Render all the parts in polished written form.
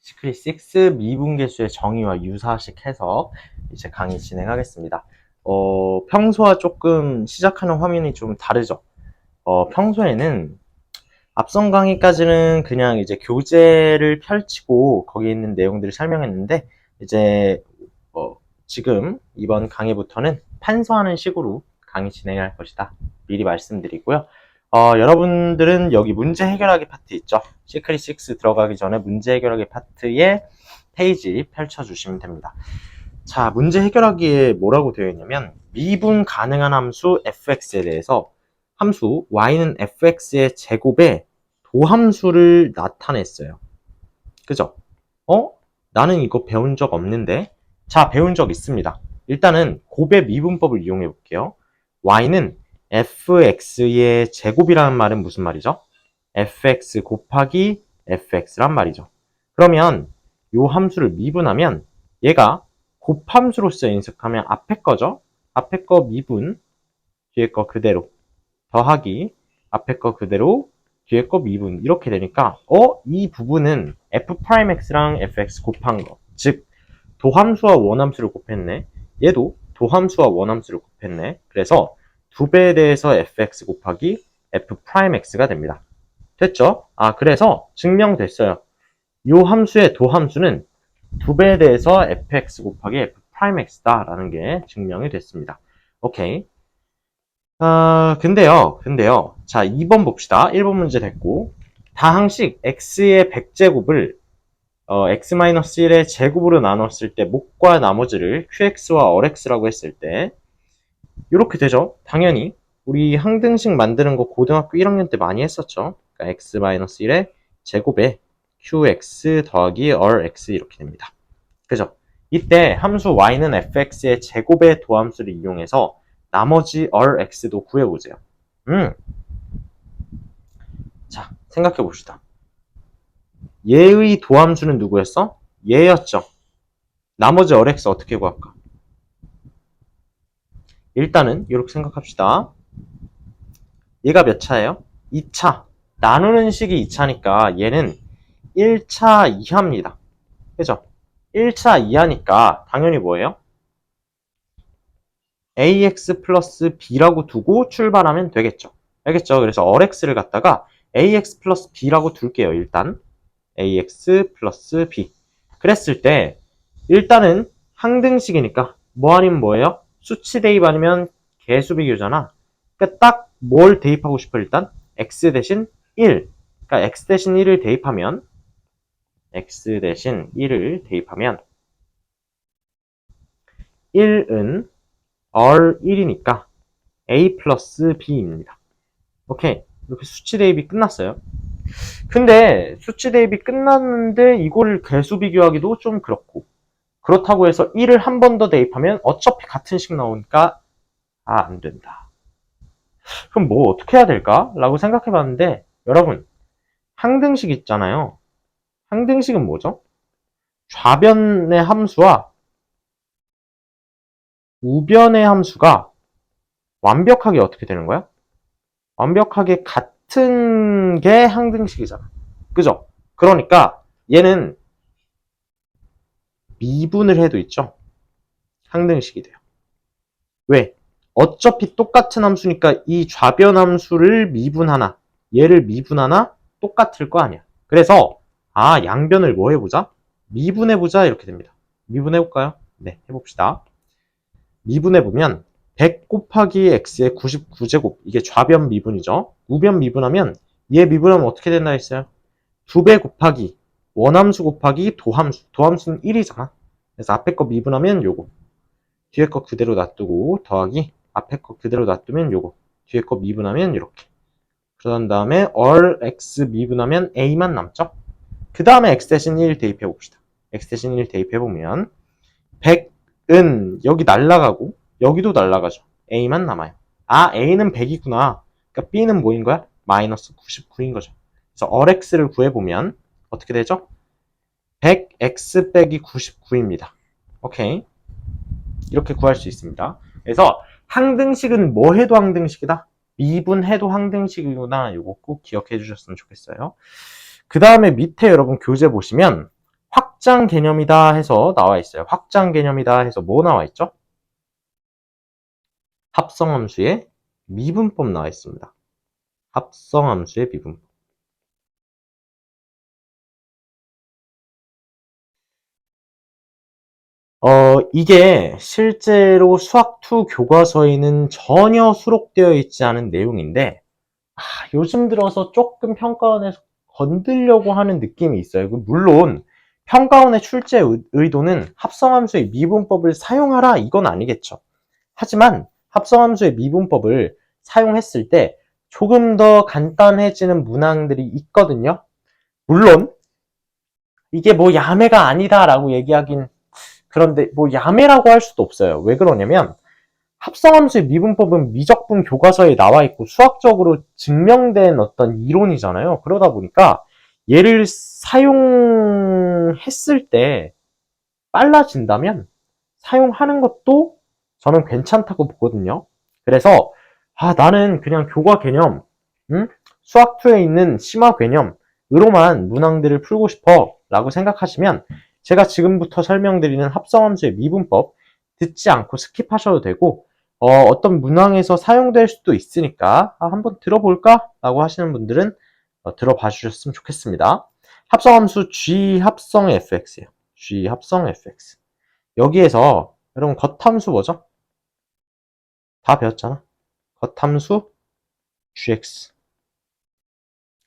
시크릿 6 미분계수의 정의와 유사식 해석 이제 강의 진행하겠습니다. 평소와 조금 시작하는 화면이 좀 다르죠. 평소에는 앞선 강의까지는 그냥 이제 교재를 펼치고 거기에 있는 내용들을 설명했는데 이제 지금 이번 강의부터는 판서하는 식으로 강의 진행할 것이다. 미리 말씀드리고요. 여러분들은 여기 문제 해결하기 파트 있죠? 시크릿 6 들어가기 전에 문제 해결하기 파트에 페이지 펼쳐주시면 됩니다. 자, 문제 해결하기에 뭐라고 되어 있냐면 미분 가능한 함수 fx에 대해서 함수 y는 fx의 제곱에 도함수를 나타냈어요. 그죠? 나는 이거 배운 적 없는데? 자, 배운 적 있습니다. 일단은 곱의 미분법을 이용해 볼게요. y는 fx의 제곱이라는 말은 무슨 말이죠? fx 곱하기 fx란 말이죠. 그러면 이 함수를 미분하면 얘가 곱함수로서 인식하면 앞에 거죠? 앞에 거 미분, 뒤에 거 그대로 더하기, 앞에 거 그대로 뒤에 거 미분 이렇게 되니까 이 부분은 f'x랑 fx 곱한 거, 즉 도함수와 원함수를 곱했네. 얘도 도함수와 원함수를 곱했네. 그래서 2배에 대해서 fx 곱하기 f'x가 됩니다. 됐죠? 그래서 증명됐어요. 이 함수의 도함수는 2배에 대해서 fx 곱하기 f'x다 라는 게 증명이 됐습니다. 오케이. 근데요. 자, 2번 봅시다. 1번 문제 됐고. 다항식 x의 100제곱을 x-1의 제곱으로 나눴을 때 목과 나머지를 qx와 rx라고 했을 때 이렇게 되죠. 당연히 우리 항등식 만드는 거 고등학교 1학년 때 많이 했었죠. 그러니까 x-1의 제곱에 qx 더하기 rx 이렇게 됩니다. 그죠? 이때 함수 y는 fx의 제곱의 도함수를 이용해서 나머지 rx도 구해보세요. 자, 생각해 봅시다. 얘의 도함수는 누구였어? 얘였죠. 나머지 rx 어떻게 구할까? 일단은 이렇게 생각합시다. 얘가 몇 차예요? 2차. 나누는 식이 2차니까 얘는 1차 이하입니다. 그죠? 1차 이하니까 당연히 뭐예요? ax 플러스 b라고 두고 출발하면 되겠죠. 알겠죠? 그래서 rx를 갖다가 ax 플러스 b라고 둘게요. 일단 ax 플러스 b. 그랬을 때 일단은 항등식이니까 뭐 아니면 뭐예요? 수치 대입 아니면 개수 비교잖아. 그러니까 딱 뭘 대입하고 싶어 일단? x 대신 1. 그러니까 x 대신 1을 대입하면 x 대신 1을 대입하면 1은 R1이니까 A 플러스 B입니다. 오케이. 이렇게 수치 대입이 끝났어요. 근데 수치 대입이 끝났는데 이거를 개수 비교하기도 좀 그렇고 그렇다고 해서 1을 한 번 더 대입하면 어차피 같은 식 나오니까 안 된다. 그럼 뭐 어떻게 해야 될까? 라고 생각해 봤는데 여러분 항등식 있잖아요. 항등식은 뭐죠? 좌변의 함수와 우변의 함수가 완벽하게 어떻게 되는 거야? 완벽하게 같은 게 항등식이잖아. 그죠? 그러니까 얘는 미분을 해도 있죠. 항등식이 돼요. 왜? 어차피 똑같은 함수니까 이 좌변 함수를 미분하나 얘를 미분하나 똑같을 거 아니야. 그래서 양변을 뭐 해보자? 미분해보자 이렇게 됩니다. 미분해볼까요? 네, 해봅시다. 미분해보면 100 곱하기 x의 99제곱 이게 좌변 미분이죠. 우변 미분하면 얘 미분하면 어떻게 된다 했어요? 2배 곱하기 원함수 곱하기 도함수는 1이잖아. 그래서 앞에 거 미분하면 요거 뒤에 거 그대로 놔두고 더하기 앞에 거 그대로 놔두면 요거 뒤에 거 미분하면 이렇게 그런 다음에 rx 미분하면 a만 남죠. 그 다음에 x 대신 1 대입해 봅시다. x 대신 1 대입해 보면 100은 여기 날라가고 여기도 날라가죠. a만 남아요. a는 100이구나. 그러니까 b는 뭐인 거야? 마이너스 99인 거죠. 그래서 rx를 구해보면 어떻게 되죠? 100x 빼기 99입니다. 오케이. 이렇게 구할 수 있습니다. 그래서 항등식은 뭐 해도 항등식이다? 미분해도 항등식이구나. 이거 꼭 기억해 주셨으면 좋겠어요. 그 다음에 밑에 여러분 교재 보시면 확장 개념이다 해서 나와 있어요. 확장 개념이다 해서 뭐 나와 있죠? 합성함수의 미분법 나와 있습니다. 합성함수의 미분법. 이게 실제로 수학2 교과서에는 전혀 수록되어 있지 않은 내용인데, 요즘 들어서 조금 평가원에서 건들려고 하는 느낌이 있어요. 물론 평가원의 출제 의도는 합성함수의 미분법을 사용하라 이건 아니겠죠. 하지만 합성함수의 미분법을 사용했을 때 조금 더 간단해지는 문항들이 있거든요. 물론 이게 뭐 야매가 아니다라고 얘기하긴 그런데 뭐 야매라고 할 수도 없어요. 왜 그러냐면 합성함수의 미분법은 미적분 교과서에 나와 있고 수학적으로 증명된 어떤 이론이잖아요. 그러다 보니까 얘를 사용했을 때 빨라진다면 사용하는 것도 저는 괜찮다고 보거든요. 그래서 나는 그냥 교과 개념, 수학2에 있는 심화 개념으로만 문항들을 풀고 싶어 라고 생각하시면 제가 지금부터 설명드리는 합성함수의 미분법 듣지 않고 스킵하셔도 되고 어떤 문항에서 사용될 수도 있으니까 한번 들어볼까? 라고 하시는 분들은 들어봐 주셨으면 좋겠습니다. 합성함수 G 합성 fx예요. G 합성 fx. 여기에서 여러분 겉함수 뭐죠? 다 배웠잖아. 겉함수 gx.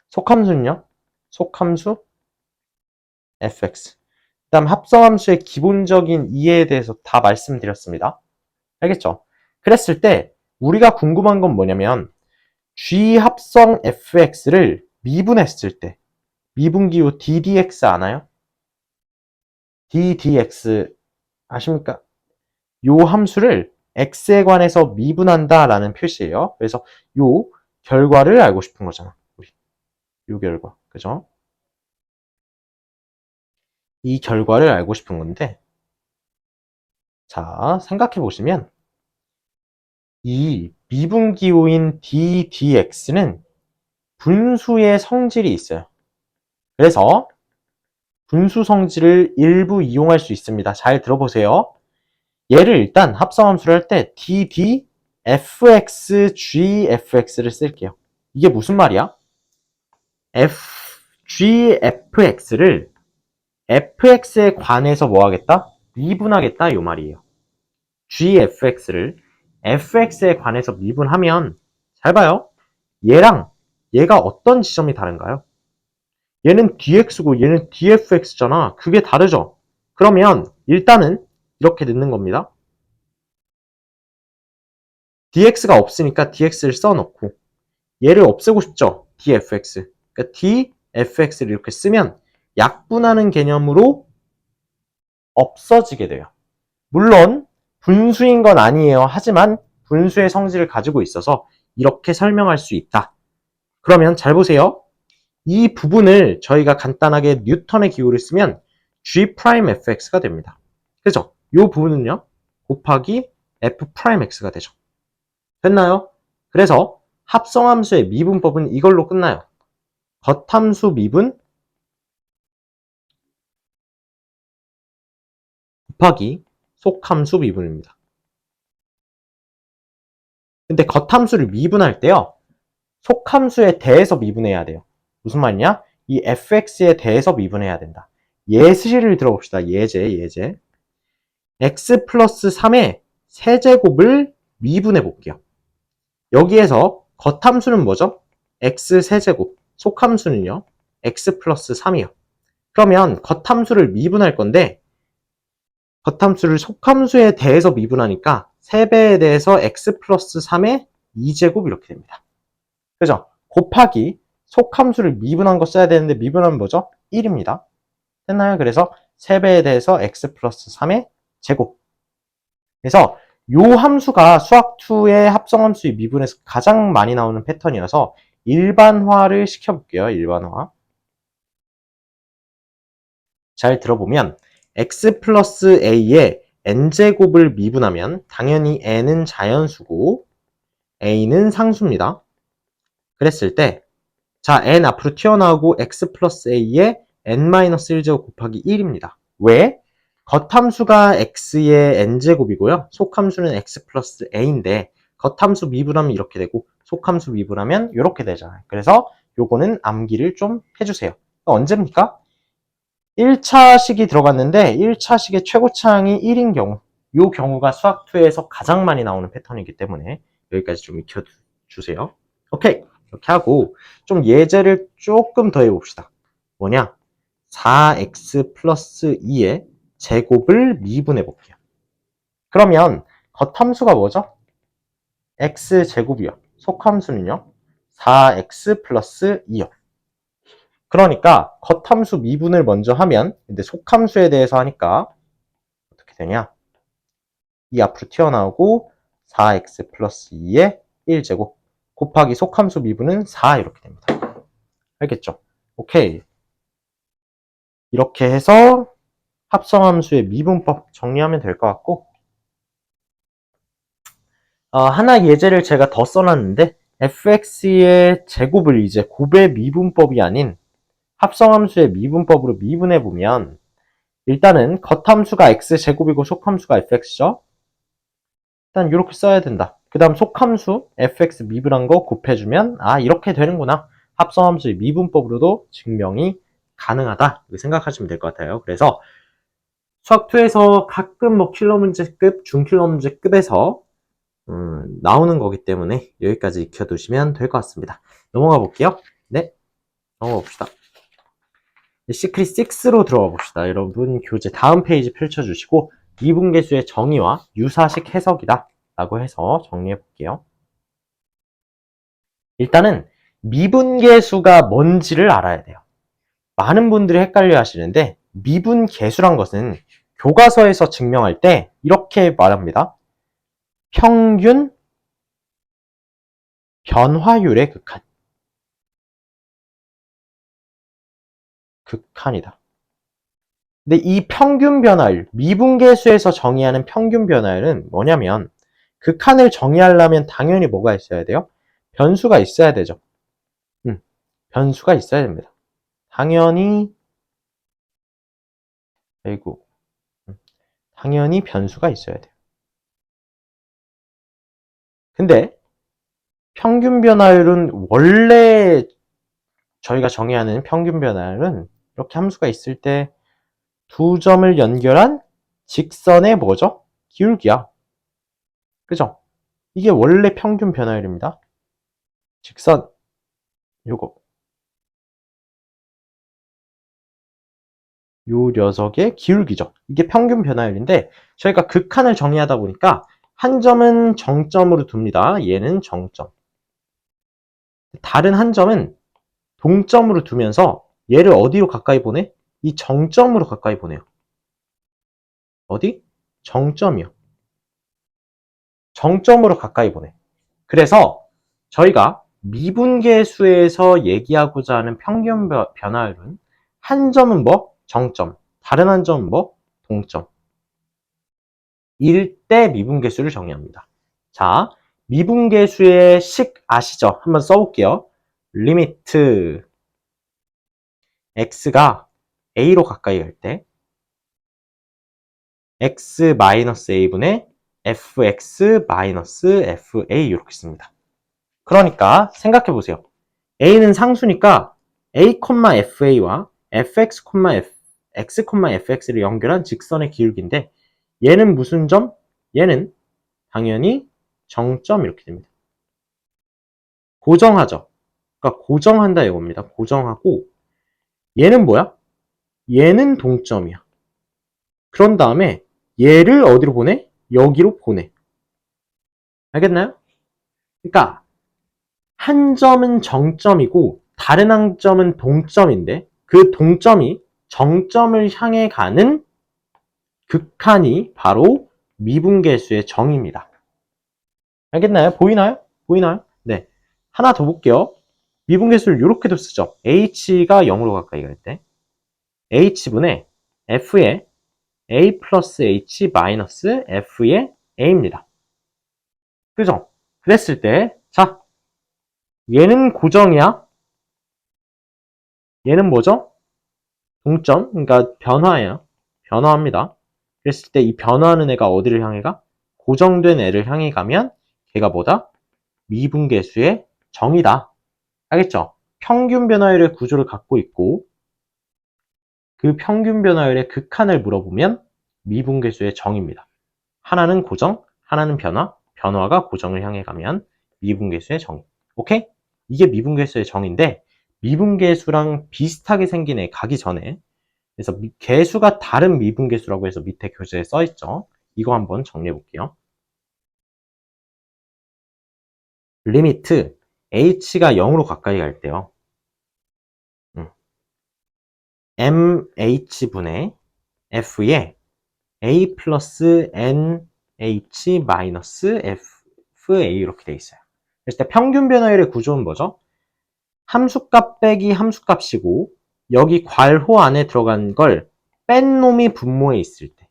속함수는요? 속함수 fx. 그 다음 합성함수의 기본적인 이해에 대해서 다 말씀드렸습니다. 알겠죠? 그랬을 때 우리가 궁금한 건 뭐냐면 g 합성 fx를 미분했을 때 미분기호 ddx 아나요? ddx 아십니까? 요 함수를 x에 관해서 미분한다 라는 표시예요. 그래서 요 결과를 알고 싶은 거잖아. 우리 요 결과. 그죠? 이 결과를 알고 싶은 건데 자, 생각해 보시면 이 미분기호인 ddx는 분수의 성질이 있어요. 그래서 분수 성질을 일부 이용할 수 있습니다. 잘 들어보세요. 얘를 일단 합성함수를 할 때 dd fx gfx를 쓸게요. 이게 무슨 말이야? gfx를 fx에 관해서 뭐 하겠다? 미분하겠다 요 말이에요. gfx를 fx에 관해서 미분하면 잘 봐요. 얘랑 얘가 어떤 지점이 다른가요? 얘는 dx고 얘는 dfx잖아. 그게 다르죠? 그러면 일단은 이렇게 넣는 겁니다. dx가 없으니까 dx를 써놓고 얘를 없애고 싶죠? dfx. 그러니까 dfx를 이렇게 쓰면 약분하는 개념으로 없어지게 돼요. 물론 분수인 건 아니에요. 하지만 분수의 성질을 가지고 있어서 이렇게 설명할 수 있다. 그러면 잘 보세요. 이 부분을 저희가 간단하게 뉴턴의 기호를 쓰면 g'fx가 됩니다. 그죠? 이 부분은요. 곱하기 f'x가 되죠. 됐나요? 그래서 합성함수의 미분법은 이걸로 끝나요. 겉함수 미분 곱하기 속함수 미분입니다. 근데 겉함수를 미분할 때요. 속함수에 대해서 미분해야 돼요. 무슨 말이냐? 이 fx에 대해서 미분해야 된다. 예시를 들어봅시다. 예제. x 플러스 3의 세제곱을 미분해 볼게요. 여기에서 겉함수는 뭐죠? x 세제곱, 속함수는요? x 플러스 3이요. 그러면 겉함수를 미분할 건데 겉함수를 속함수에 대해서 미분하니까 3배에 대해서 x 플러스 3의 2제곱 이렇게 됩니다. 그죠? 곱하기 속함수를 미분한 거 써야 되는데 미분하면 뭐죠? 1입니다. 됐나요? 그래서 3배에 대해서 x 플러스 3의 제곱. 그래서 요 함수가 수학2의 합성함수의 미분에서 가장 많이 나오는 패턴이어서 일반화를 시켜볼게요. 일반화. 잘 들어보면 x 플러스 a의 n제곱을 미분하면 당연히 n은 자연수고 a는 상수입니다. 그랬을 때 자, n 앞으로 튀어나오고 x 플러스 a의 n-1제곱 곱하기 1입니다. 왜? 겉함수가 x의 n제곱이고요. 속함수는 x 플러스 a인데 겉함수 미분하면 이렇게 되고 속함수 미분하면 이렇게 되잖아요. 그래서 요거는 암기를 좀 해주세요. 언제입니까? 1차식이 들어갔는데 1차식의 최고차항이 1인 경우, 이 경우가 수학2에서 가장 많이 나오는 패턴이기 때문에 여기까지 좀 익혀주세요. 오케이, 이렇게 하고 좀 예제를 조금 더 해봅시다. 뭐냐? 4x 플러스 2의 제곱을 미분해 볼게요. 그러면 겉함수가 뭐죠? x제곱이요. 속함수는요? 4x 플러스 2요. 그러니까 겉함수 미분을 먼저 하면, 근데 속함수에 대해서 하니까 어떻게 되냐? 2 앞으로 튀어나오고 4x 플러스 2의 1제곱 곱하기 속함수 미분은 4 이렇게 됩니다. 알겠죠? 오케이. 이렇게 해서 합성함수의 미분법 정리하면 될 것 같고, 하나 예제를 제가 더 써놨는데 fx의 제곱을 이제 곱의 미분법이 아닌 합성함수의 미분법으로 미분해보면 일단은 겉함수가 x제곱이고 속함수가 fx죠. 일단 이렇게 써야 된다. 그 다음 속함수 fx 미분한 거 곱해주면 이렇게 되는구나. 합성함수의 미분법으로도 증명이 가능하다. 이렇게 생각하시면 될 것 같아요. 그래서 수학2에서 가끔 뭐 킬러 문제급, 중킬러 문제급에서 나오는 거기 때문에 여기까지 익혀두시면 될 것 같습니다. 넘어가 볼게요. 네, 넘어가 봅시다. 시크릿 6로 들어가 봅시다. 여러분 교재 다음 페이지 펼쳐주시고 미분계수의 정의와 유사식 해석이다 라고 해서 정리해 볼게요. 일단은 미분계수가 뭔지를 알아야 돼요. 많은 분들이 헷갈려 하시는데 미분계수란 것은 교과서에서 증명할 때 이렇게 말합니다. 평균 변화율의 극한이다. 근데 이 평균 변화율, 미분계수에서 정의하는 평균 변화율은 뭐냐면 극한을 정의하려면 당연히 뭐가 있어야 돼요? 변수가 있어야 되죠. 변수가 있어야 됩니다. 당연히 아이고 당연히 변수가 있어야 돼요. 근데 평균 변화율은 원래 저희가 정의하는 평균 변화율은 이렇게 함수가 있을 때 두 점을 연결한 직선의 뭐죠? 기울기야. 그죠? 이게 원래 평균 변화율입니다. 직선 요거 요 녀석의 기울기죠. 이게 평균 변화율인데 저희가 극한을 정의하다 보니까 한 점은 정점으로 둡니다. 얘는 정점. 다른 한 점은 동점으로 두면서 얘를 어디로 가까이 보내? 이 정점으로 가까이 보내요. 어디? 정점이요. 정점으로 가까이 보내. 그래서 저희가 미분계수에서 얘기하고자 하는 평균 변화율은 한 점은 뭐? 정점. 다른 한 점은 뭐? 동점. 일 때 미분계수를 정의합니다. 자, 미분계수의 식 아시죠? 한번 써볼게요. 리미트 x가 a로 가까이 갈 때 x-a분의 fx-fa 이렇게 씁니다. 그러니까 생각해보세요. a는 상수니까 a,fa와 x,fx를 연결한 직선의 기울기인데 얘는 무슨 점? 얘는 당연히 정점 이렇게 됩니다. 고정하죠. 그러니까 고정한다 이겁니다. 고정하고 얘는 뭐야? 얘는 동점이야. 그런 다음에 얘를 어디로 보내? 여기로 보내. 알겠나요? 그러니까 한 점은 정점이고 다른 한 점은 동점인데 그 동점이 정점을 향해 가는 극한이 바로 미분계수의 정의입니다. 알겠나요? 보이나요? 보이나요? 네. 하나 더 볼게요. 미분계수를 이렇게도 쓰죠. h가 0으로 가까이 갈 때 h분의 f의 a 플러스 h 마이너스 f의 a입니다. 그죠? 그랬을 때 자, 얘는 고정이야. 얘는 뭐죠? 동점, 그러니까 변화예요. 변화합니다. 그랬을 때 이 변화하는 애가 어디를 향해 가? 고정된 애를 향해 가면 걔가 뭐다? 미분계수의 정이다. 알겠죠? 평균 변화율의 구조를 갖고 있고 그 평균 변화율의 극한을 물어보면 미분계수의 정입니다. 하나는 고정, 하나는 변화, 변화가 고정을 향해 가면 미분계수의 정. 오케이? 이게 미분계수의 정인데 미분계수랑 비슷하게 생긴 애 가기 전에 그래서 계수가 다른 미분계수라고 해서 밑에 교재에 써 있죠. 이거 한번 정리해 볼게요. 리미트 h가 0으로 가까이 갈 때요. mh분의 f에 a 플러스 nh 마이너스 fa 이렇게 돼 있어요. 그래서 때 평균 변화율의 구조는 뭐죠? 함수값 빼기 함수값이고 여기 괄호 안에 들어간 걸 뺀 놈이 분모에 있을 때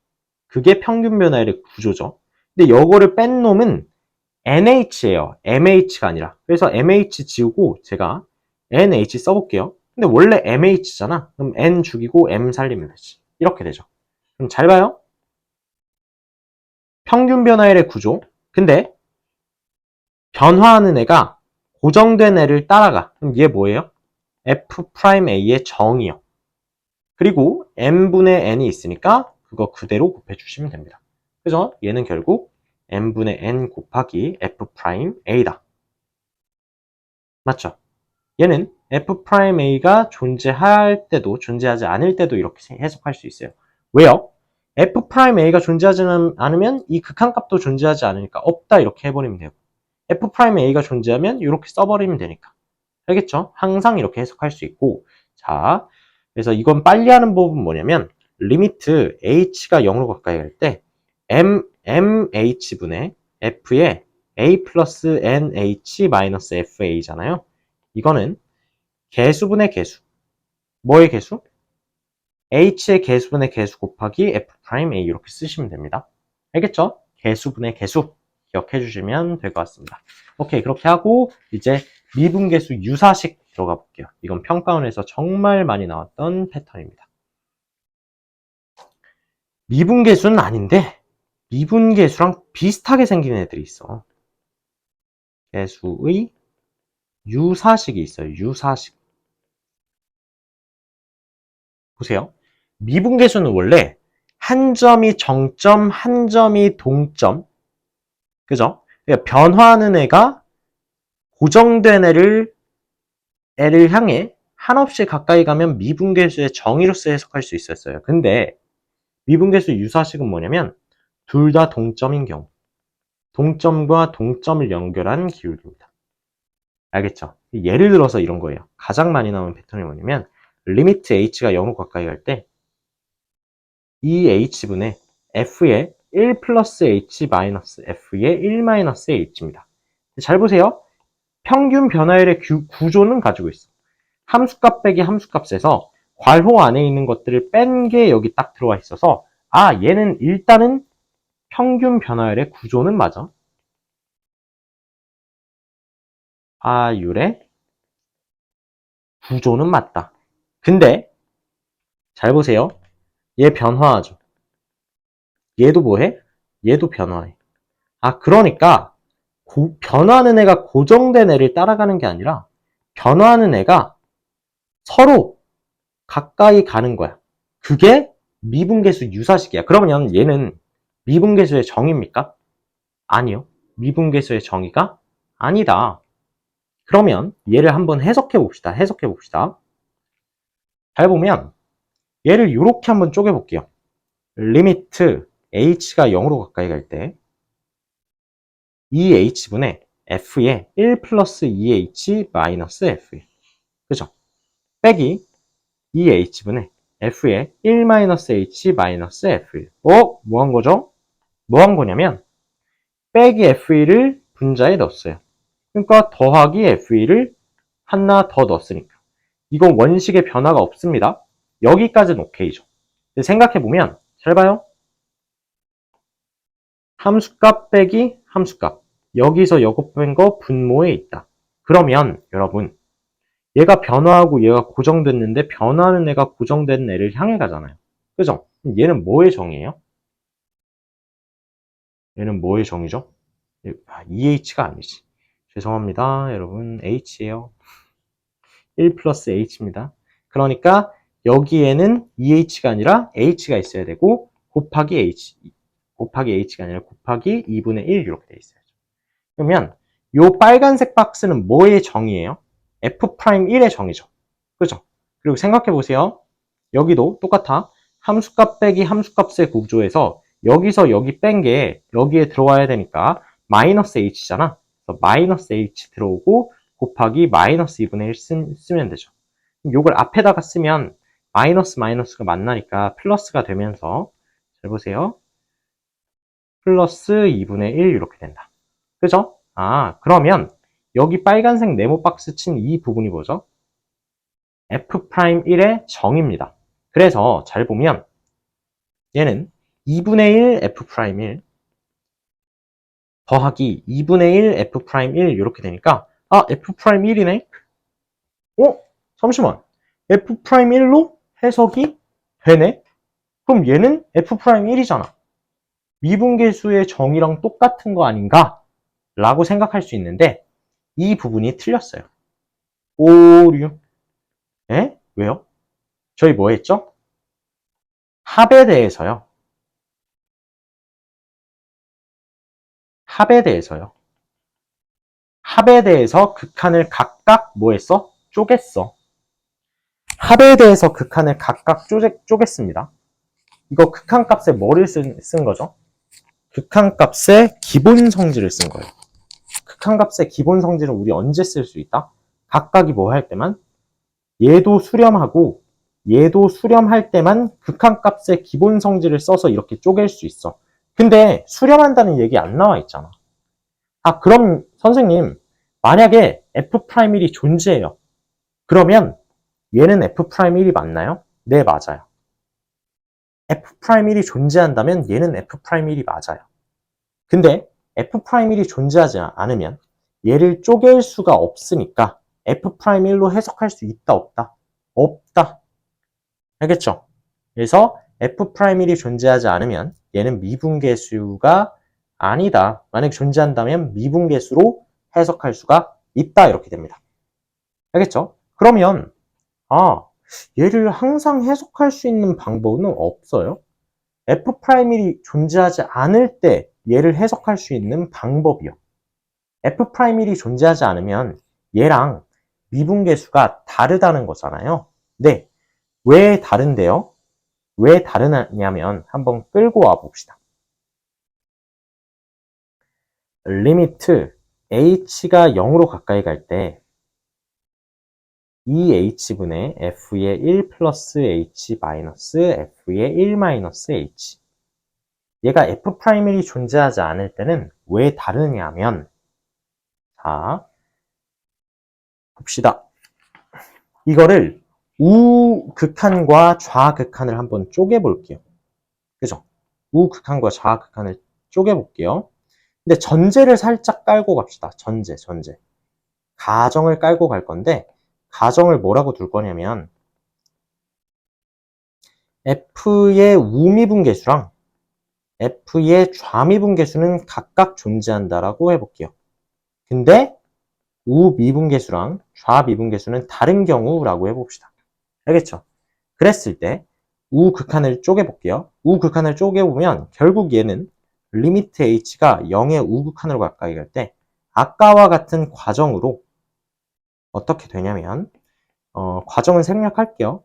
그게 평균 변화율의 구조죠. 근데 요거를 뺀 놈은 nh예요. mh가 아니라. 그래서 mh 지우고 제가 nh 써볼게요. 근데 원래 mh잖아. 그럼 n 죽이고 m 살리면 되지. 이렇게 되죠. 그럼 잘 봐요. 평균 변화율의 구조. 근데 변화하는 애가 고정된 애를 따라가. 그럼 얘 뭐예요? f'A의 정이요. 그리고 m분의 n이 있으니까 그거 그대로 곱해주시면 됩니다. 그죠? 얘는 결국 m분의 n 곱하기 f'A다. 맞죠? 얘는 f'A가 존재할 때도 존재하지 않을 때도 이렇게 해석할 수 있어요. 왜요? f'A가 존재하지 않으면 이 극한값도 존재하지 않으니까 없다 이렇게 해버리면 되고 f'A가 존재하면 이렇게 써버리면 되니까 알겠죠? 항상 이렇게 해석할 수 있고 자 그래서 이건 빨리 하는 법은 뭐냐면 리미트 h가 0으로 가까이 갈 때 mh분의 f에 a 플러스 nh 마이너스 fa잖아요. 이거는 개수분의 개수. 뭐의 개수? h의 개수분의 개수 곱하기 f'A 이렇게 쓰시면 됩니다. 알겠죠? 개수분의 개수 기억해 주시면 될 것 같습니다. 오케이, 그렇게 하고 이제 미분계수 유사식 들어가 볼게요. 이건 평가원에서 정말 많이 나왔던 패턴입니다. 미분계수는 아닌데 미분계수랑 비슷하게 생긴 애들이 있어. 계수의 유사식이 있어요. 유사식. 보세요. 미분계수는 원래 한 점이 정점, 한 점이 동점. 그죠? 그러니까 변화하는 애가 고정된 애를 향해 한없이 가까이 가면 미분계수의 정의로서 해석할 수 있었어요. 근데 미분계수 유사식은 뭐냐면 둘 다 동점인 경우. 동점과 동점을 연결한 기울기입니다. 알겠죠? 예를 들어서 이런 거예요. 가장 많이 나오는 패턴이 뭐냐면 리미트 h가 0으로 가까이 갈 때 이 h분의 f의 1 플러스 h 마이너스 f의 1 마이너스 h입니다. 잘 보세요. 평균 변화율의 구조는 가지고 있어. 함수값 빼기 함수값에서 괄호 안에 있는 것들을 뺀 게 여기 딱 들어와 있어서 아 얘는 일단은 평균 변화율의 구조는 맞아. 아율의 구조는 맞다. 근데 잘 보세요. 얘 변화하죠. 얘도 뭐해? 얘도 변화해. 아 그러니까 변화하는 애가 고정된 애를 따라가는 게 아니라 변화하는 애가 서로 가까이 가는 거야. 그게 미분계수 유사식이야. 그러면 얘는 미분계수의 정의입니까? 아니요. 미분계수의 정의가 아니다. 그러면 얘를 한번 해석해 봅시다. 해석해 봅시다. 잘 보면 얘를 이렇게 한번 쪼개 볼게요. 리미트 h가 0으로 가까이 갈 때 이 h분의 f에 1 플러스 2h 마이너스 f 그죠? 빼기 이 h분의 f에 1 마이너스 h 마이너스 f 뭐 한 거죠? 뭐 한 거냐면 빼기 f1을 분자에 넣었어요. 그러니까 더하기 f1을 하나 더 넣었으니까 이건 원식의 변화가 없습니다. 여기까지는 오케이죠. 생각해보면 잘 봐요. 함수값 빼기 함수값 여기서 요거 뺀 거 분모에 있다. 그러면 여러분 얘가 변화하고 얘가 고정됐는데 변화하는 애가 고정된 애를 향해 가잖아요. 그죠? 얘는 뭐의 정의예요? 얘는 뭐의 정의죠? EH가 아니지. 죄송합니다. 여러분, H예요. 1 플러스 H입니다. 그러니까 여기에는 EH가 아니라 H가 있어야 되고 곱하기 H. 곱하기 H가 아니라 곱하기 2분의 1 이렇게 돼 있어야죠. 그러면 요 빨간색 박스는 뭐의 정의예요? F'1의 정의죠. 그죠? 그리고 생각해 보세요. 여기도 똑같아. 함수값 빼기 함수값의 구조에서 여기서 여기 뺀 게 여기에 들어와야 되니까 마이너스 h잖아. 그래서 마이너스 h 들어오고 곱하기 마이너스 2분의 1 쓰면 되죠. 이걸 앞에다가 쓰면 마이너스 마이너스가 만나니까 플러스가 되면서 잘 보세요. 플러스 2분의 1 이렇게 된다. 그죠? 그러면 여기 빨간색 네모 박스 친 이 부분이 뭐죠? F'1의 정입니다. 그래서 잘 보면 얘는 2분의 1 F'1 더하기 2분의 1 F'1 이렇게 되니까 F'1이네? 잠시만. F'1로 해석이 되네? 그럼 얘는 F'1이잖아. 미분계수의 정의랑 똑같은 거 아닌가? 라고 생각할 수 있는데 이 부분이 틀렸어요. 오류. 왜요? 저희 뭐 했죠? 합에 대해서요. 합에 대해서요. 합에 대해서 극한을 각각 뭐 했어? 쪼갰어. 합에 대해서 극한을 각각 쪼갰습니다. 이거 극한값에 뭐를 쓴 거죠? 극한값의 기본 성질을 쓴 거예요. 극한값의 기본 성질은 우리 언제 쓸 수 있다? 각각이 뭐 할 때만? 얘도 수렴하고 얘도 수렴할 때만 극한값의 기본 성질을 써서 이렇게 쪼갤 수 있어. 근데 수렴한다는 얘기 안 나와 있잖아. 그럼 선생님, 만약에 F'1이 존재해요. 그러면 얘는 F'1이 맞나요? 네, 맞아요. F'1이 존재한다면 얘는 F'1이 맞아요. 근데 F'1이 존재하지 않으면 얘를 쪼갤 수가 없으니까 F'1로 해석할 수 있다, 없다? 없다. 알겠죠? 그래서 F'1이 존재하지 않으면 얘는 미분계수가 아니다. 만약 존재한다면 미분계수로 해석할 수가 있다. 이렇게 됩니다. 알겠죠? 그러면 얘를 항상 해석할 수 있는 방법은 없어요. F'이 존재하지 않을 때 얘를 해석할 수 있는 방법이요. F'이 존재하지 않으면 얘랑 미분계수가 다르다는 거잖아요. 네. 왜 다른데요? 왜 다르냐면 한번 끌고 와 봅시다. 리미트 h가 0으로 가까이 갈 때 이 h분의 f의 1 플러스 h 마이너스 f의 1 마이너스 h 얘가 F'이 존재하지 않을 때는 왜 다르냐면 자 봅시다. 이거를 우극한과 좌극한을 한번 쪼개볼게요. 그죠? 우극한과 좌극한을 쪼개볼게요. 근데 전제를 살짝 깔고 갑시다. 전제. 가정을 깔고 갈 건데 가정을 뭐라고 둘 거냐면 F의 우미분계수랑 F의 좌미분계수는 각각 존재한다라고 해볼게요. 근데 우미분계수랑 좌미분계수는 다른 경우라고 해봅시다. 알겠죠? 그랬을 때 우극한을 쪼개볼게요. 우극한을 쪼개보면 결국 얘는 리미트 h가 0의 우극한으로 가까이 갈 때 아까와 같은 과정으로 어떻게 되냐면 과정을 생략할게요.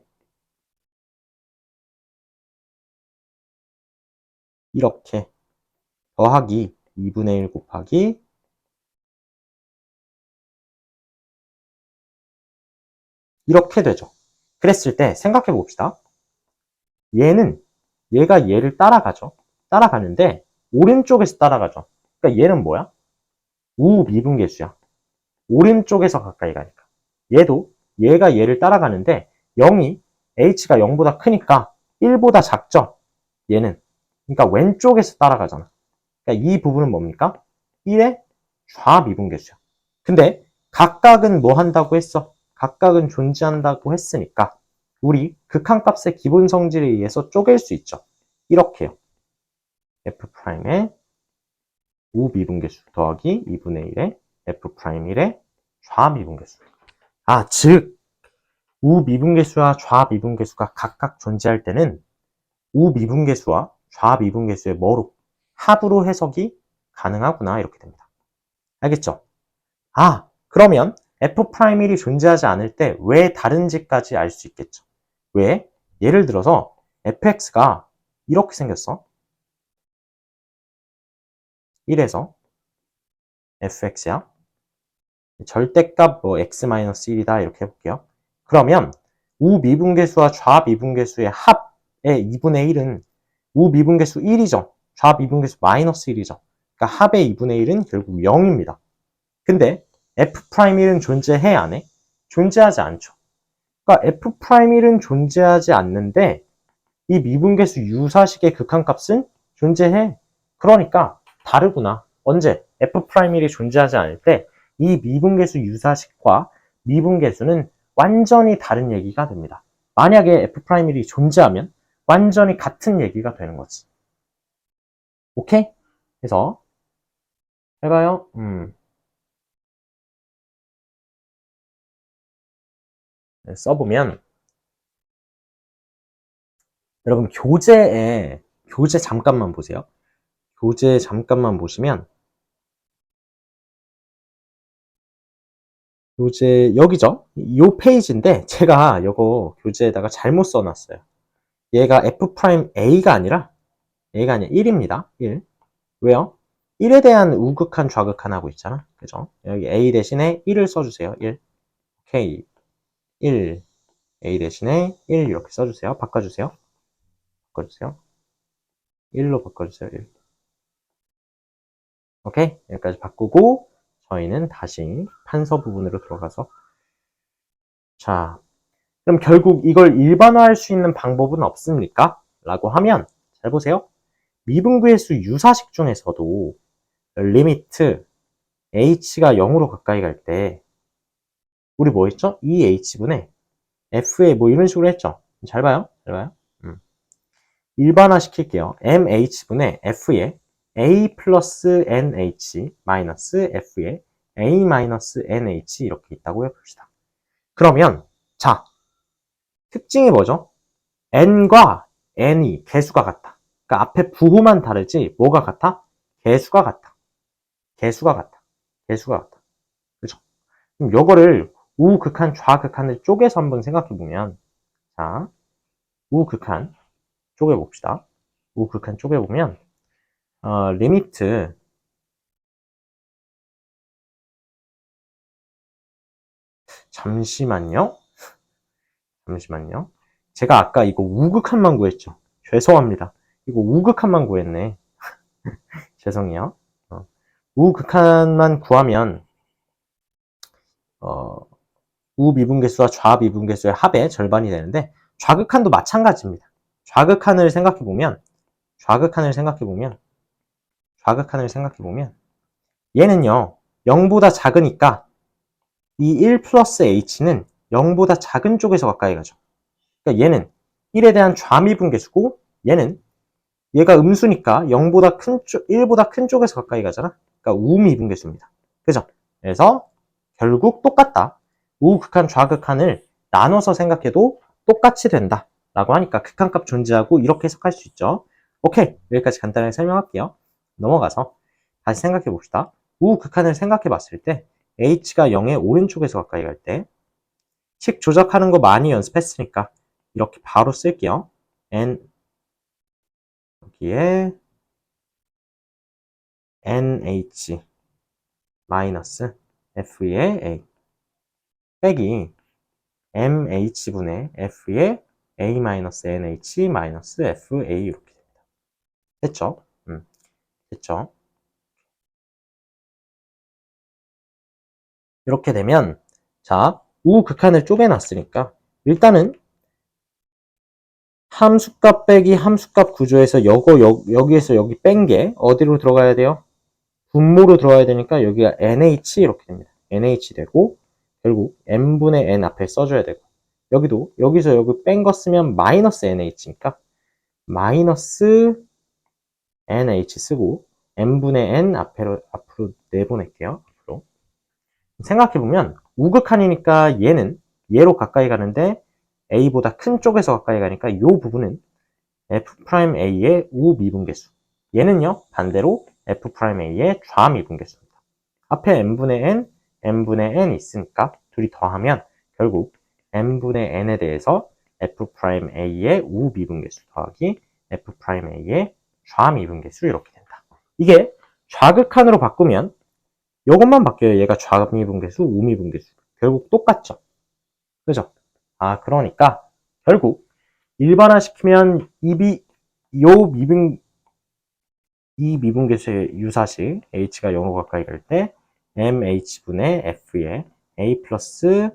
이렇게 더하기 2분의 1 곱하기 이렇게 되죠. 그랬을 때 생각해 봅시다. 얘가 얘를 따라가죠. 따라가는데 오른쪽에서 따라가죠. 그러니까 얘는 뭐야? 우미분계수야. 오른쪽에서 가까이 가니까. 얘가 얘를 따라가는데 0이 h가 0보다 크니까 1보다 작죠. 얘는. 그러니까 왼쪽에서 따라가잖아. 그러니까 이 부분은 뭡니까? 1의 좌미분계수야. 근데 각각은 뭐 한다고 했어? 각각은 존재한다고 했으니까 우리 극한값의 기본 성질에 의해서 쪼갤 수 있죠. 이렇게요. F'의 우미분계수 더하기 2분의 1의 F'1의 좌미분계수. 즉 우미분계수와 좌미분계수가 각각 존재할 때는 우미분계수와 좌미분계수의 뭐로? 합으로 해석이 가능하구나 이렇게 됩니다. 알겠죠? 그러면 F'1이 존재하지 않을 때 왜 다른지까지 알 수 있겠죠. 왜? 예를 들어서 fx가 이렇게 생겼어. 1에서 fx야. 절대값 x-1이다 이렇게 해볼게요. 그러면 우미분계수와 좌미분계수의 합의 2분의 1은 우미분계수 1이죠. 좌미분계수 마이너스 1이죠. 그러니까 합의 2분의 1은 결국 0입니다. 근데 F'1은 존재해 안 해? 존재하지 않죠. 그러니까 F'1은 존재하지 않는데 이 미분계수 유사식의 극한값은 존재해. 그러니까 다르구나. 언제? F'1이 존재하지 않을 때 이 미분계수 유사식과 미분계수는 완전히 다른 얘기가 됩니다. 만약에 F'1이 존재하면 완전히 같은 얘기가 되는 거지. 오케이? 그래서 해봐요. 써보면 여러분 교재 잠깐만 보세요. 교재 잠깐만 보시면 교재 여기죠? 이 페이지인데 제가 이거 교재에다가 잘못 써놨어요. 얘가 F'A가 아니라 1입니다. 1. 왜요? 1에 대한 우극한 좌극한 하고 있잖아. 그죠? 여기 A 대신에 1을 써주세요. 1. 오케이. 1. A 대신에 1 이렇게 써주세요. 바꿔주세요. 1로 바꿔주세요. 1. 오케이? 여기까지 바꾸고 저희는 다시 판서 부분으로 들어가서 자, 그럼 결국 이걸 일반화할 수 있는 방법은 없습니까? 라고 하면 잘 보세요. 미분계수 유사식 중에서도 리미트 h가 0으로 가까이 갈 때 우리 뭐 했죠? 2h분의 f에 뭐 이런 식으로 했죠? 잘 봐요. 일반화 시킬게요. mh분의 f에 a 플러스 nh 마이너스 f에 a 마이너스 nh 이렇게 있다고 해봅시다. 그러면 자, 특징이 뭐죠? n과 n이 개수가 같다. 그러니까 앞에 부호만 다르지 뭐가 같아? 개수가 같아. 그죠? 그럼 요거를 우극한, 좌극한을 쪼개서 한번 생각해보면 자, 우극한 쪼개봅시다. 우극한 쪼개보면 리미트 잠시만요. 제가 아까 이거 우극한만 구했죠. 죄송합니다. 이거 우극한만 구했네. 죄송해요. 우극한만 구하면 우미분계수와 좌미분계수의 합의 절반이 되는데 좌극한도 마찬가지입니다. 좌극한을 생각해보면 얘는요 0보다 작으니까 이 1 플러스 h는 0보다 작은 쪽에서 가까이 가죠. 그러니까 얘는 1에 대한 좌미분계수고 얘가 음수니까 0보다 큰 쪽, 1보다 큰 쪽에서 가까이 가잖아. 그러니까 우미분계수입니다. 그죠? 그래서 결국 똑같다. 우극한, 좌극한을 나눠서 생각해도 똑같이 된다. 라고 하니까 극한값 존재하고 이렇게 해석할 수 있죠. 오케이. 여기까지 간단하게 설명할게요. 넘어가서 다시 생각해 봅시다. 우극한을 생각해 봤을 때 h가 0의 오른쪽에서 가까이 갈 때 식 조작하는 거 많이 연습했으니까 이렇게 바로 쓸게요. n 여기에 nh 마이너스 f의 a 빼기 mh분의 f의 a-nh 마이너스 fa 이렇게 됩니다. 됐죠? 됐죠? 이렇게 되면 자, 우극한을 쪼개놨으니까 일단은 함수값 빼기 함수값 구조에서 여기에서 여기 뺀 게 어디로 들어가야 돼요? 분모로 들어가야 되니까 여기가 nh 이렇게 됩니다. nh 되고 결국 n분의 n 앞에 써줘야 되고 여기도 여기서 여기 뺀 거 쓰면 마이너스 NH니까 마이너스 NH 쓰고 n분의 n 앞으로 내보낼게요. 앞으로. 생각해보면 우극한이니까 얘는 얘로 가까이 가는데 a보다 큰 쪽에서 가까이 가니까 이 부분은 f'a의 우미분계수. 얘는요 반대로 f'a의 좌미분계수입니다. 앞에 n분의 n, n분의 n 있으니까 둘이 더하면 결국 n분의 n에 대해서 f'a의 우미분계수 더하기 f'a의 좌미분계수 이렇게 된다. 이게 좌극한으로 바꾸면 이것만 바뀌어요. 얘가 좌미분계수, 우미분계수. 결국 똑같죠. 그죠? 아, 그러니까 결국 일반화시키면 이 미분계수의 유사식 h가 0으로 가까이 갈 때 mh분의 f에 a 플러스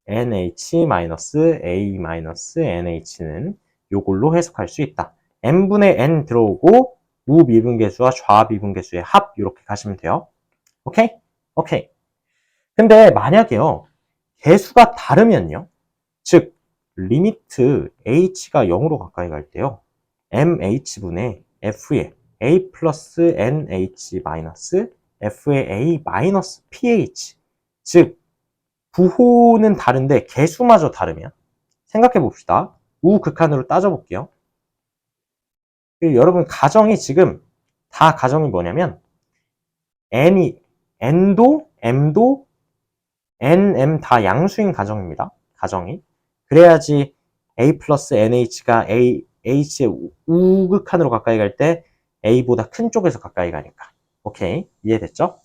nh 마이너스 a 마이너스 nh는 요걸로 해석할 수 있다. n분의 n 들어오고 우미분계수와 좌미분계수의 합 이렇게 가시면 돼요. 오케이? 오케이. 근데 만약에요 개수가 다르면요 즉 리미트 h가 0으로 가까이 갈 때요 mh분의 f의 a 플러스 nh 마이너스 f의 a 마이너스 ph 즉 부호는 다른데 개수마저 다르면 생각해 봅시다. 우극한으로 따져볼게요. 여러분 가정이 지금 다 가정이 뭐냐면 n도 m도 nm 다 양수인 가정입니다. 가정이 그래야지 a 플러스 nh가 h의 우극한으로 가까이 갈 때 a보다 큰 쪽에서 가까이 가니까. 오케이, 이해됐죠?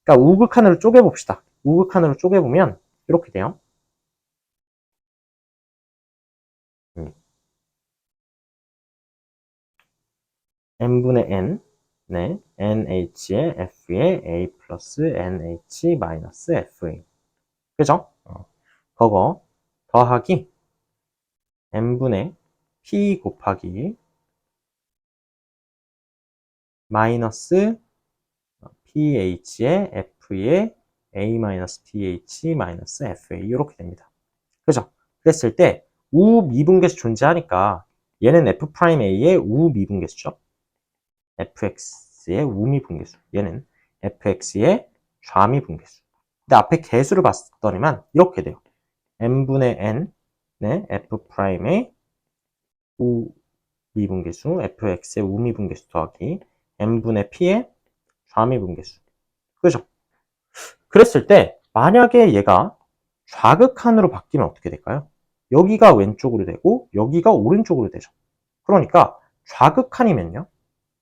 그러니까 우극한으로 쪼개봅시다. 우극한으로 쪼개보면 이렇게 돼요. n분의 n, 네, nh의 f의 a 플러스 nh 마이너스 fa. 그죠? 그거 더하기 n분의 p 곱하기 마이너스 pH의 f의 a-ph 마이너스 fa 이렇게 됩니다. 그죠? 그랬을 때 우미분계수 존재하니까 얘는 f'a의 우미분계수죠. fx의 우미분계수. 얘는 fx의 좌미분계수. 근데 앞에 개수를 봤더니만 이렇게 돼요. n분의 n 네, f'의 우미분계수, fx의 우미분계수 더하기 n분의 p의 좌미분계수. 그죠? 그랬을 때 만약에 얘가 좌극한으로 바뀌면 어떻게 될까요? 여기가 왼쪽으로 되고 여기가 오른쪽으로 되죠. 그러니까 좌극한이면요.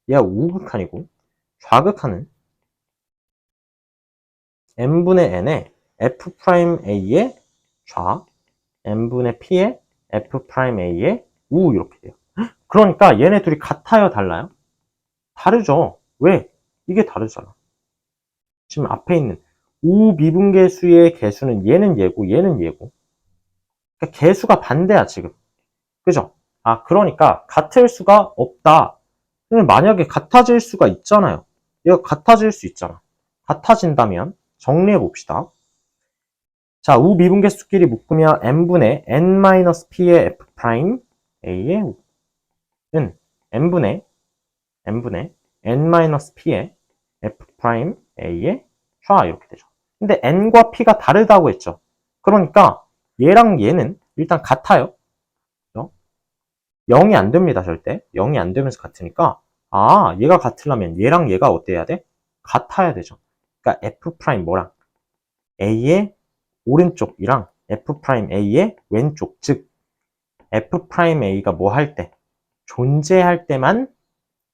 얘가 우극한이고 좌극한은 n분의 n의 f'a의 좌, n분의 p의 f'a의 우 이렇게 돼요. 그러니까 얘네 둘이 같아요? 달라요? 다르죠. 왜? 이게 다르잖아. 지금 앞에 있는 우미분계수의 개수는 얘는 얘고 얘는 얘고 그러니까 개수가 반대야 지금. 그죠? 아 그러니까 같을 수가 없다. 만약에 같아질 수가 있잖아요. 얘가 같아질 수 있잖아. 같아진다면 정리해 봅시다. 자, 우미분계수끼리 묶으면 n분의 n-p의 f'a의 우는 n분의 n-p의 f'a의 좌 이렇게 되죠. 근데 n과 p가 다르다고 했죠. 그러니까 얘랑 얘는 일단 같아요. 0이 안 됩니다, 절대. 0이 안 되면서 같으니까 아, 얘가 같으려면 얘랑 얘가 어때야 돼? 같아야 되죠. 그러니까 f' 뭐랑 a의 오른쪽이랑 f'a의 왼쪽, 즉 f'a가 뭐 할 때? 존재할 때만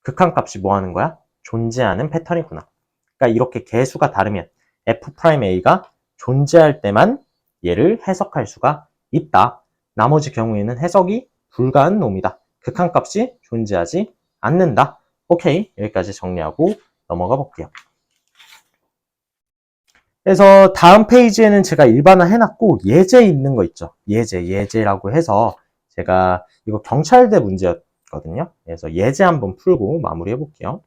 극한값이 뭐 하는 거야? 존재하는 패턴이구나. 그러니까 이렇게 개수가 다르면 f'a가 존재할 때만 얘를 해석할 수가 있다. 나머지 경우에는 해석이 불가한 놈이다. 극한값이 존재하지 않는다. 오케이, 여기까지 정리하고 넘어가 볼게요. 그래서 다음 페이지에는 제가 일반화 해놨고 예제 있는 거 있죠. 예제라고 해서 제가 이거 경찰대 문제였거든요. 그래서 예제 한번 풀고 마무리해 볼게요.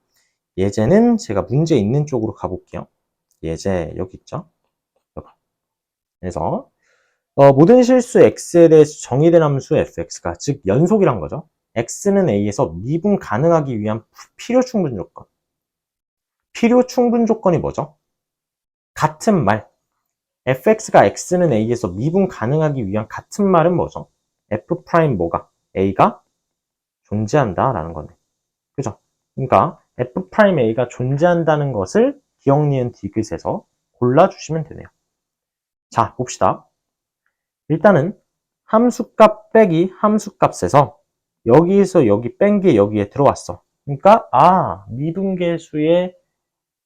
예제는 제가 문제 있는 쪽으로 가볼게요. 예제 여기 있죠. 그래서 모든 실수 x에 대해서 정의된 함수 fx가, 즉 연속이란 거죠. x는 a에서 미분 가능하기 위한 필요 충분 조건. 필요 충분 조건이 뭐죠? 같은 말. fx가 x는 a에서 미분 가능하기 위한 같은 말은 뭐죠? f 프라임 뭐가? a가 존재한다 라는 거네. 그죠? 그러니까 f 프라임 a가 존재한다는 것을 기억, 니은, 디귿에서 골라주시면 되네요. 자, 봅시다. 일단은 함수값 빼기 함수값에서 여기에서 여기 뺀 게 여기에 들어왔어. 그러니까 미분계수의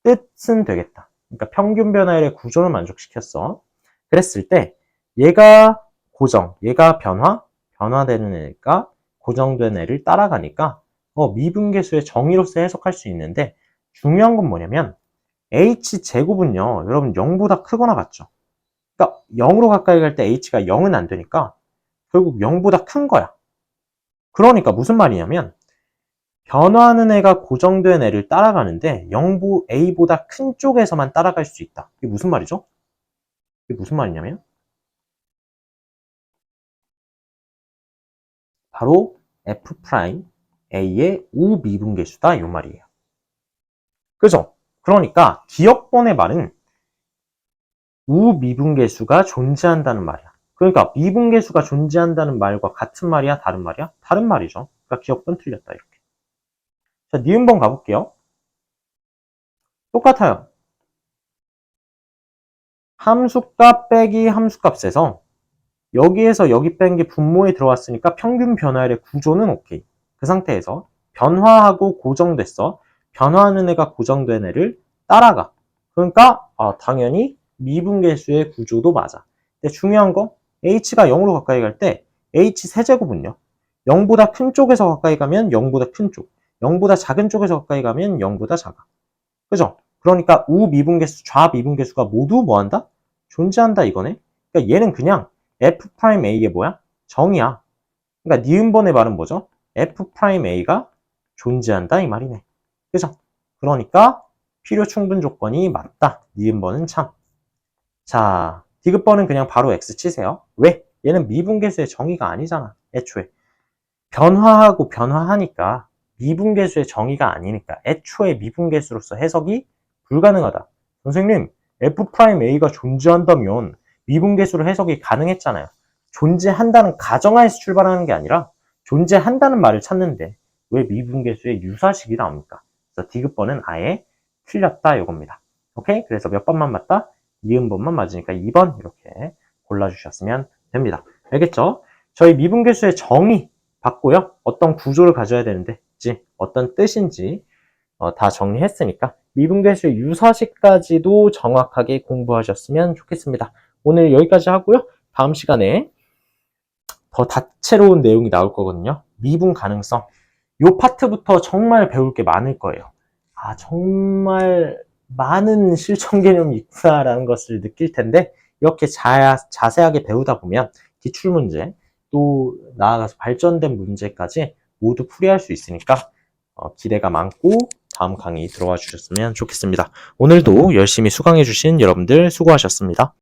뜻은 되겠다. 그러니까 평균 변화율의 구조를 만족시켰어. 그랬을 때 얘가 고정, 얘가 변화되는 애니까 고정된 애를 따라가니까 미분계수의 정의로서 해석할 수 있는데, 중요한 건 뭐냐면 h제곱은요, 여러분 0보다 크거나 같죠. 그러니까 0으로 가까이 갈 때 h가 0은 안 되니까 결국 0보다 큰 거야. 그러니까 무슨 말이냐면 변화하는 애가 고정된 애를 따라가는데 a보다 큰 쪽에서만 따라갈 수 있다. 이게 무슨 말이죠? 이게 무슨 말이냐면 바로 f'a의 우미분계수다 이 말이에요. 그죠? 그러니까 기억번의 말은 우미분계수가 존재한다는 말이야. 그러니까 미분계수가 존재한다는 말과 같은 말이야? 다른 말이야? 다른 말이죠. 그러니까 기억번 틀렸다 이렇게. 자, 니은번 가볼게요. 똑같아요. 함수값 빼기 함수값에서 여기에서 여기 뺀 게 분모에 들어왔으니까 평균 변화율의 구조는 오케이. 그 상태에서 변화하고 고정됐어. 변화하는 애가 고정된 애를 따라가. 그러니까 당연히 미분계수의 구조도 맞아. 근데 중요한 거 h가 0으로 가까이 갈 때 h 세제곱은요. 0보다 큰 쪽에서 가까이 가면 0보다 큰 쪽, 0보다 작은 쪽에서 가까이 가면 0보다 작아. 그죠? 그러니까 우미분계수, 좌미분계수가 모두 뭐한다? 존재한다 이거네. 그러니까 얘는 그냥 f'a의 뭐야? 정의야. 그러니까 니은번의 말은 뭐죠? f'a가 존재한다 이 말이네. 그죠? 그러니까 필요 충분 조건이 맞다. 니은번은 참. 자, 디귿번은 그냥 바로 x 치세요. 왜? 얘는 미분계수의 정의가 아니잖아. 애초에. 변화하고 변화하니까 미분계수의 정의가 아니니까 애초에 미분계수로서 해석이 불가능하다. 선생님, f'a가 존재한다면 미분계수로 해석이 가능했잖아요. 존재한다는 가정하에서 출발하는 게 아니라 존재한다는 말을 찾는데 왜 미분계수의 유사식이 나옵니까? 그래서 디귿번은 아예 틀렸다 이겁니다. 오케이? 그래서 몇 번만 맞다? 니은번만 맞으니까 2번 이렇게 골라주셨으면 됩니다. 알겠죠? 저희 미분계수의 정의 봤고요. 어떤 구조를 가져야 되는지, 어떤 뜻인지 다 정리했으니까 미분계수의 유사식까지도 정확하게 공부하셨으면 좋겠습니다. 오늘 여기까지 하고요. 다음 시간에 더 다채로운 내용이 나올 거거든요. 미분 가능성. 요 파트부터 정말 배울 게 많을 거예요. 정말 많은 실천 개념이 있구나라는 것을 느낄 텐데, 이렇게 자세하게 배우다 보면 기출문제, 또 나아가서 발전된 문제까지 모두 풀이할 수 있으니까 기대가 많고 다음 강의 들어와 주셨으면 좋겠습니다. 오늘도 열심히 수강해 주신 여러분들 수고하셨습니다.